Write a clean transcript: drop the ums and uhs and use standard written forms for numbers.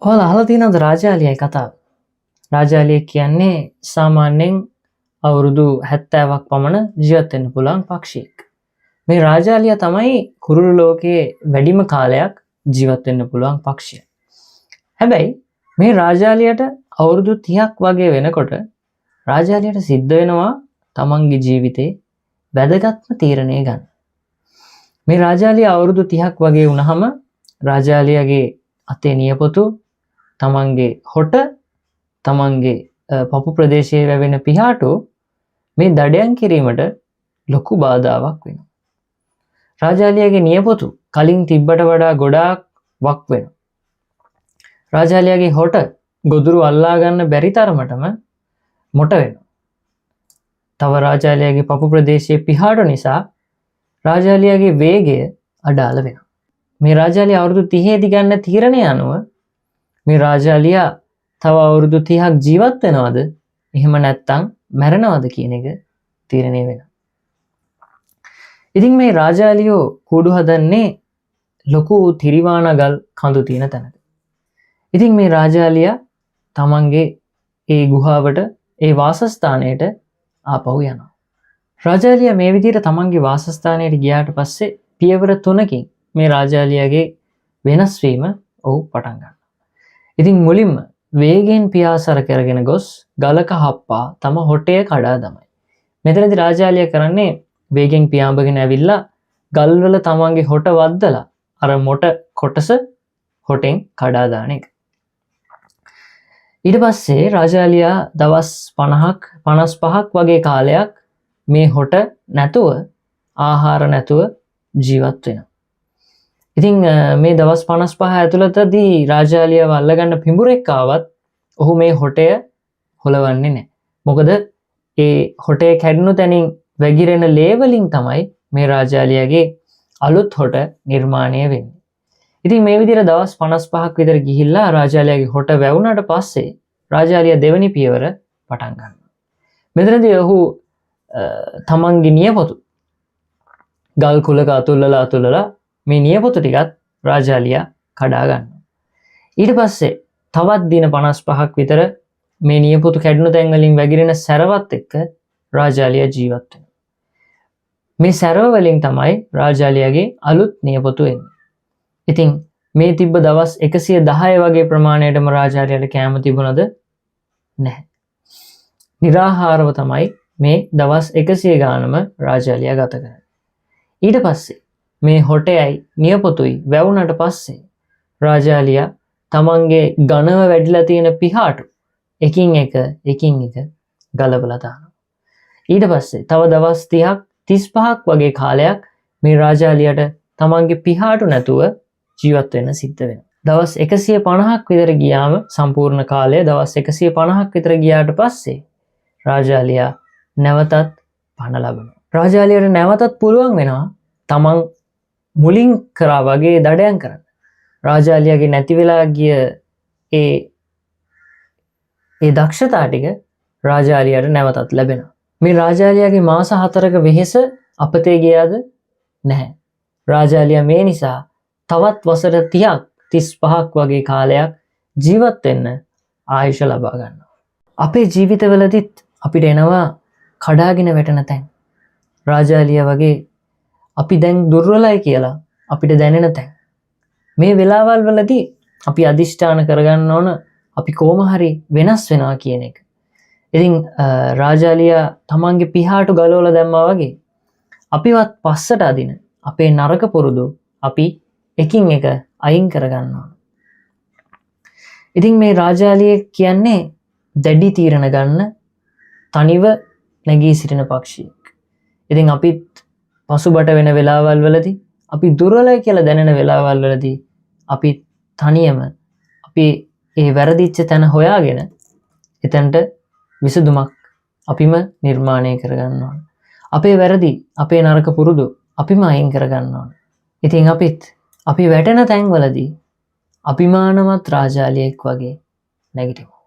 ඔයාලා අහලා තියෙනවද රාජාලියයි කතාව? රාජාලිය කියන්නේ සාමාන්‍යයෙන් අවුරුදු 70ක් පමණ ජීවත් වෙන්න පුළුවන් පක්ෂියෙක්. මේ රාජාලිය තමයි කුරුළු ලෝකයේ වැඩිම කාලයක් ජීවත් වෙන්න පුළුවන් පක්ෂිය. හැබැයි මේ රාජාලියට අවුරුදු 30ක් වගේ වෙනකොට රාජාලියට සිද්ධ වෙනවා තමන්ගේ ජීවිතේ වැදගත්ම තීරණය ගන්න. මේ රාජාලිය අවුරුදු 30ක් වගේ වුණාම රාජාලියගේ අතේ නියපොතු තමන්ගේ හොට තමන්ගේ පපු ප්‍රදේශයේ වැවෙන පිහාටු මේ දඩයන් කිරීමට ලොකු බාධාවක් වෙනවා. රාජාලියගේ නියපොතු කලින් තිබ්බට වඩා ගොඩාක් වක් වෙනවා. රාජාලියගේ හොට ගොදුරු අල්ලා ගන්න බැරි තරමටම මොට වෙනවා. තව රාජාලියගේ පපු ප්‍රදේශයේ පිහාටු නිසා රාජාලියගේ වේගය අඩාල වෙනවා. මේ රාජාලිය අවුරුදු 30 දී ගන්න තීරණය අනුව මේ රාජාලියා තව අවුරුදු 30ක් ජීවත් වෙනවද එහෙම නැත්නම් මැරෙනවද කියන එක තීරණය වෙනවා. ඉතින් මේ රාජාලියෝ කූඩු හදන්නේ ලොකු තිරිවානගල් කඳු තියෙන තැනක. ඉතින් මේ රාජාලියා තමන්ගේ ඒ ගුහාවට ඒ වාසස්ථානයට ආපහු යනවා. රාජාලියා මේ විදිහට තමන්ගේ වාසස්ථානයට ගියාට පස්සේ පියවර 3කින් මේ රාජාලියාගේ වෙනස් වීම ඔහු පටන් ගන්නවා. ඉතින් මුලින්ම වේගෙන් පියාසර කරගෙන ගොස් ගලක හප්පා තම හොටය කඩා දමයි. මෙතනදී රාජාලිය කරන්නේ වේගෙන් පියාඹගෙන ඇවිල්ලා ගල්වල තමන්ගේ හොට වද්දලා අර මොට කොටස හොටෙන් කඩා දාන එක. ඊට පස්සේ රාජාලියා දවස් 50ක් 55ක් වගේ කාලයක් මේ හොට නැතුව ආහාර නැතුව ජීවත් වෙනවා. ඉතින් මේ දවස් 55 ඇතුළතදී රාජාලියව අල්ලගන්න පිඹුරෙක් ආවත් ඔහු මේ හොටය හොලවන්නේ නැහැ. මොකද ඒ හොටේ කැඩුණු තැනින් වැగిරෙන ලේ වලින් තමයි මේ රාජාලියගේ අලුත් හොට නිර්මාණය වෙන්නේ. ඉතින් මේ විදිහට දවස් 55ක් විතර ගිහිල්ලා රාජාලියගේ හොට වැවුණාට පස්සේ රාජාලිය දෙවෙනි පියවර පටන් ගන්නවා. මෙතනදී ඔහු තමන්ගේ නියපොතු ගල් කුලක අතුල්ලලා මේ නියපොතු ටිකත් රාජාලියා කඩා ගන්නවා. ඊට පස්සේ තවත් දින 55ක් විතර මේ නියපොතු කැඩුණු තැන් වලින් වැగిරෙන සැරවත් එක්ක රාජාලියා ජීවත් වෙනවා. මේ සැරව වලින් තමයි රාජාලියාගේ අලුත් නියපොතු එන්නේ. ඉතින් මේ තිබ්බ දවස් 110 වගේ ප්‍රමාණයටම රාජාලියාට කැම තිබුණද නැහැ. निराහාරව තමයි මේ දවස් 100 ගානම රාජාලියා ගත කරන්නේ. ඊට පස්සේ මේ හොටයයි නියපොතුයි වැවුණට පස්සේ රාජාලියා තමන්ගේ ඝනව වැඩිලා තියෙන පිහාටු එකින් එක ගලවලා දානවා. ඊට පස්සේ තව දවස් 30ක් 35ක් වගේ කාලයක් මේ රාජාලියාට තමන්ගේ පිහාටු නැතුව ජීවත් වෙන්න සිද්ධ වෙනවා. දවස් 150ක් විතර ගියාම සම්පූර්ණ කාලය දවස් 150ක් විතර ගියාට පස්සේ රාජාලියා නැවතත් පණ ලබනවා. රාජාලියාට නැවතත් පුළුවන් වෙනවා තමන් මුලින් කරා වගේ දඩයන් කරන්න. රාජාලියාගේ නැති වෙලා ගිය ඒ දක්ෂතා ටික රාජාලියාට නැවතත් ලැබෙනවා. මේ රාජාලියාගේ මාස 4ක වෙහෙස අපතේ ගියාද නැහැ. රාජාලියා මේ නිසා තවත් වසර 30ක් 35ක් වගේ කාලයක් ජීවත් වෙන්න ආයුෂ ලබා ගන්නවා. අපේ ජීවිතවලදීත් අපිට එනවා කඩාගෙන වැටෙන තැන්. රාජාලියා වගේ අපි දැන් දුර්වලයි කියලා අපිට දැනෙන තැන්. මේ වෙලාවල් වලදී අපි අදිෂ්ඨාන කරගන්න ඕන අපි කොහොම හරි වෙනස් වෙනවා කියන එක. ඉතින් රාජාලියා තමන්ගේ පිහාටු ගලවලා දැම්මා වගේ අපිවත් පස්සට අදින අපේ නරක පුරුදු අපි එකින් එක අයින් කරගන්න ඕන. ඉතින් මේ රාජාලිය කියන්නේ දැඩි තීරණ ගන්න තනිව නැගී සිටින පක්ෂියෙක්. ඉතින් අපිත් පසුබට වෙන වෙලාවල් වලදී අපි දුර්වලයි කියලා දැනෙන වෙලාවල් වලදී අපි තනියම අපි ඒ වැරදිච්ච තැන හොයාගෙන එතනට විසඳුමක් අපිම නිර්මාණය කරගන්න ඕන. අපේ වැරදි, අපේ නරක පුරුදු අපිම අයින් කරගන්න ඕන. ඉතින් අපිත් අපි වැටෙන තැන්වලදී අභිමානවත් රාජාලියෙක් වගේ නැගිටිමු.